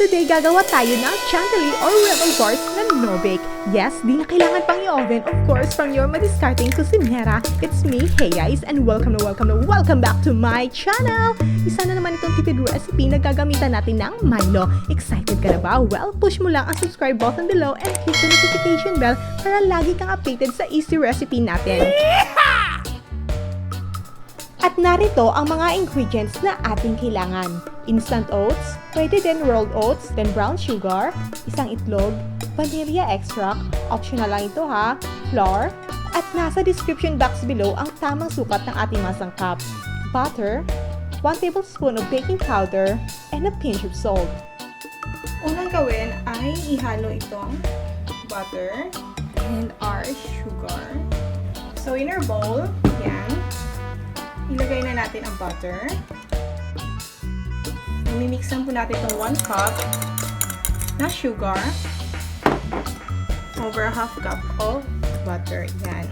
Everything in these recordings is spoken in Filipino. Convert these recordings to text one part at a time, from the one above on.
Today, gagawa tayo ng chantilly or Revel bars na no-bake. Yes, di na kailangan pang i-oven. Of course, from your madiscarding kusinera, it's me. Hey guys, and welcome back to my channel! Isa na naman itong tipid recipe na gagamitan natin ng MILO. Excited ka na ba? Well, push mo lang ang subscribe button below and hit the notification bell para lagi kang updated sa easy recipe natin. At narito ang mga ingredients na ating kailangan. Instant oats, pwede din rolled oats, then brown sugar, isang itlog, vanilla extract, optional lang ito ha, flour, at nasa description box below ang tamang sukat ng ating masangkap. Butter, 1 tablespoon of baking powder, and a pinch of salt. Unang gawin ay ihalo itong butter and our sugar. So in our bowl, yan. Ilagay na natin ang butter. Mimixan po natin itong 1 cup na sugar over a half cup of butter. Yan.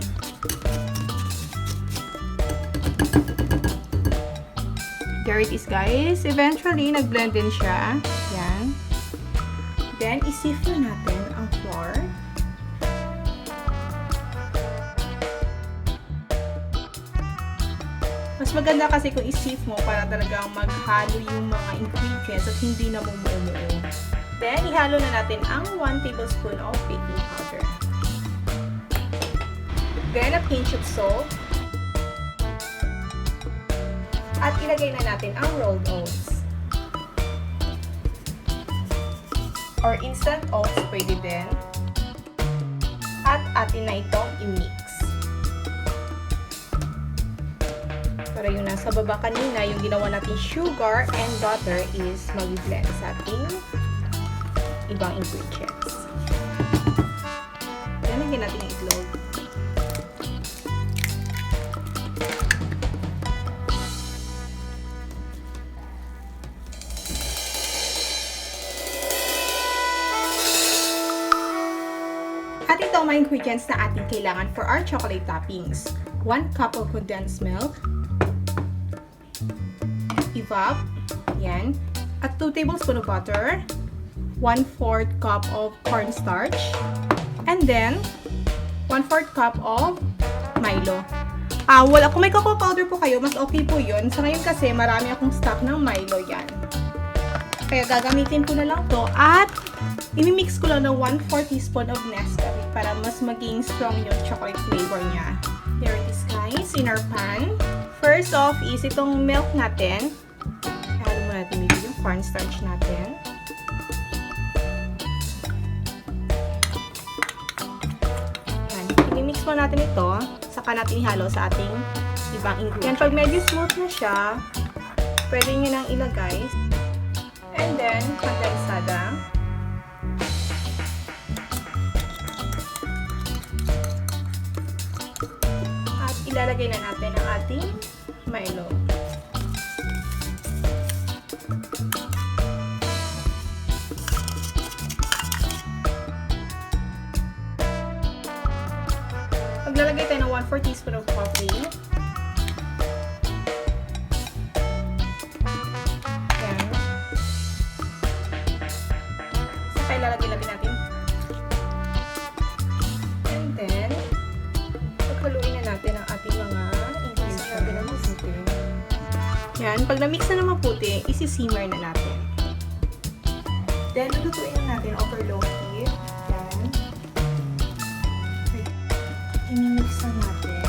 There it is, guys. Eventually, nag-blend din siya. Yan. Then, isift na natin ang flour. Mas maganda kasi kung i-sieve mo para talagang maghalo yung mga ingredients at hindi na mumuo. Then, ihalo na natin ang 1 tablespoon of baking powder. Then, a pinch of salt. At ilagay na natin ang rolled oats. Or instant oats, pwede din. At atin na itong i-mix. Para yung nasa baba kanina, yung ginawa natin sugar and butter is mag-blend sa ating ibang ingredients. Lalagyan natin yung itlog. At ito ang mga ingredients na ating kailangan for our chocolate toppings. 1 cup of condensed milk, evap, yan, at 2 tablespoons of butter, 1/4 cup of cornstarch, and then 1/4 cup of MILO. Kung may cocoa powder po kayo, mas okay po yun. Sa ngayon kasi, marami akong stock ng MILO yan. Kaya gagamitin ko na lang to at imimix ko lang ng 1/4 teaspoon of Nescafe para mas maging strong yung chocolate flavor niya. There it is, guys, in our pan. First off is itong milk natin. Halo mo natin dito yung cornstarch natin. Yan. I-mix mo natin ito. Saka natin ihalo sa ating ibang ingredients. Yan, pag medyo smooth na siya, pwede nyo nang ilagay. And then, condensada. At ilalagay na natin ang ating MILO. Maglalagay tayo ng 1/4 teaspoon of coffee. Yan. Saka ilalagay natin. And then, paghaluin na natin ang ating mga ingredients. Yan. Pag na-mix na ng maputi, isi-simmer na natin. Then, lutuin na natin over low heat. Yan. I-mix na natin.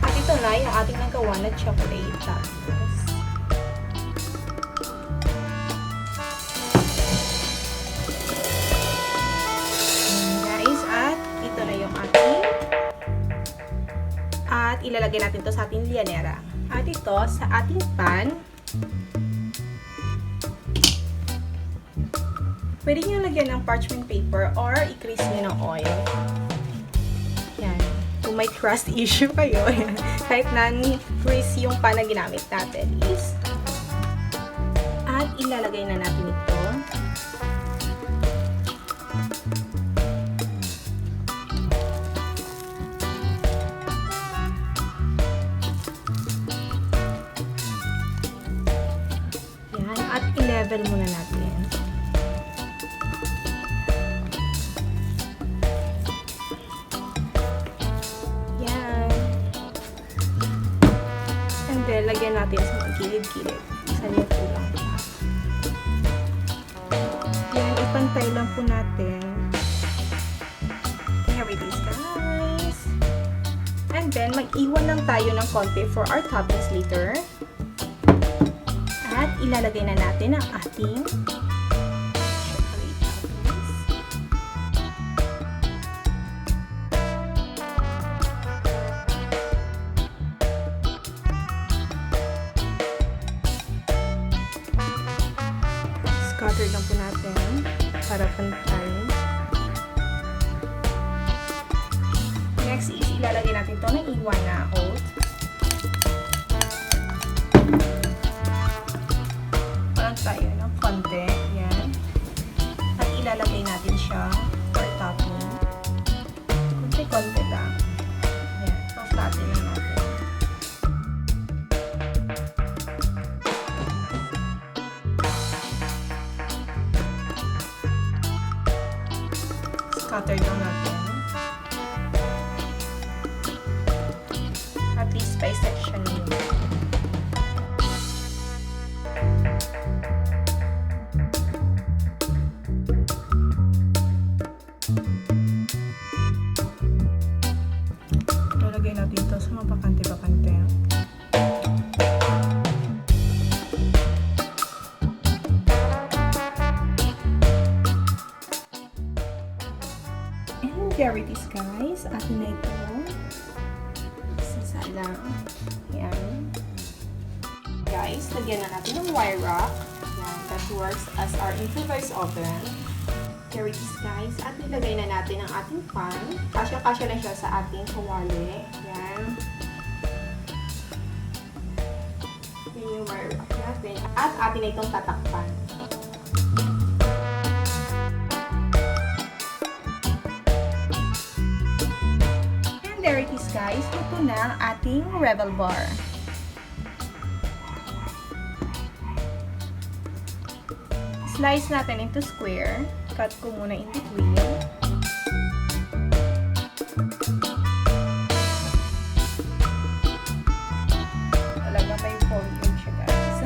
At ito na yung ating nagawa na chocolate toppings. Guys, at ito na yung ating at ilalagay natin to sa ating lianera. At ito sa ating pan. Pwede nyo lagyan ng parchment paper or i-grease nyo ng oil. Yan. Kung may trust issue kayo, kahit non-grease yung pan na ginamit natin is at ilalagay na natin ito. i-level muna natin. Yan. And then, lagyan natin sa mga gilid-gilid. Saan yung kulang pa. Yan, ipantay lang po natin. Here it is, guys. And then, mag-iwan lang tayo ng konti for our toppings later. At ilalagay na natin ang ating chocolate toppings. Scatter lang po natin para pantay. Next is ilalagay natin ito ng iwan na oat. Parang tayo ng konti. Yan. At ilalagay natin siya for topping. Konti-konti lang. Yan. Pa-flatten na natin. Scatter lang natin. At least by section yun. Lalagay natin ito sa mga bakante-bakante. And there it is, guys. Atin na ito. Lang. Yan. Guys, lagyan na natin ng wire rack. Yan, that works as our improvised oven. Here it is, guys. At nilagay na natin ang ating pan. Kasya-kasya lang siya sa ating kawali. Yan. Yan yung wire rack natin. At atin na itong tatakpan. There it is, guys. Ito na ang ating Revel bar. Slice natin into square. Cut ko muna in between. Talaga may volume siya, guys.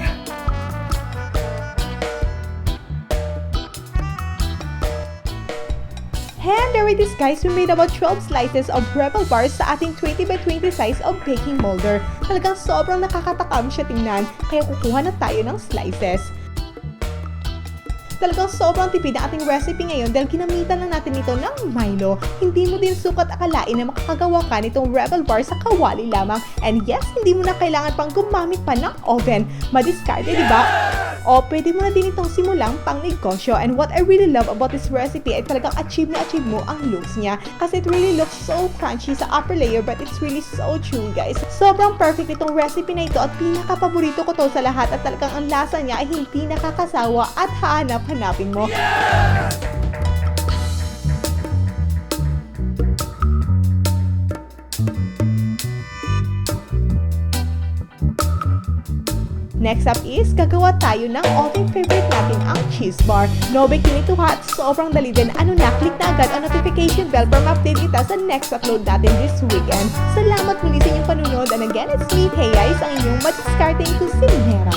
And there it is, guys. We made about 12 slices of Revel bars sa ating 20 by 20 size of baking molder. Talagang sobrang nakakatakam siya tingnan, kaya kukuha na tayo ng slices. Talagang sobrang tipid ang ating recipe ngayon dahil ginamitan lang natin ito ng MILO. Hindi mo din sukat akalain na makakagawa ka nitong Revel bar sa kawali lamang. And yes, hindi mo na kailangan pang gumamit pa ng oven. Madiskarte, di ba? O pwede mo na din itong simulang pang negosyo. And what I really love about this recipe ay talagang achieve mo ang looks niya. Kasi it really looks so crunchy sa upper layer but it's really so chewy, guys. Sobrang perfect itong recipe na ito at pinaka-paborito ko to sa lahat at talagang ang lasa niya ay hindi nakakasawa at hanapin mo. Next up is, gagawa tayo ng all-time favorite natin, ang cheese bar. No baking ito ha, sobrang dali din. Ano na, click na agad ang notification bell para ma-update kita sa next upload natin this weekend. Salamat muli sa inyong panunod. And again, it's me, Hey Guys, ang inyong madiskarteng kusinera.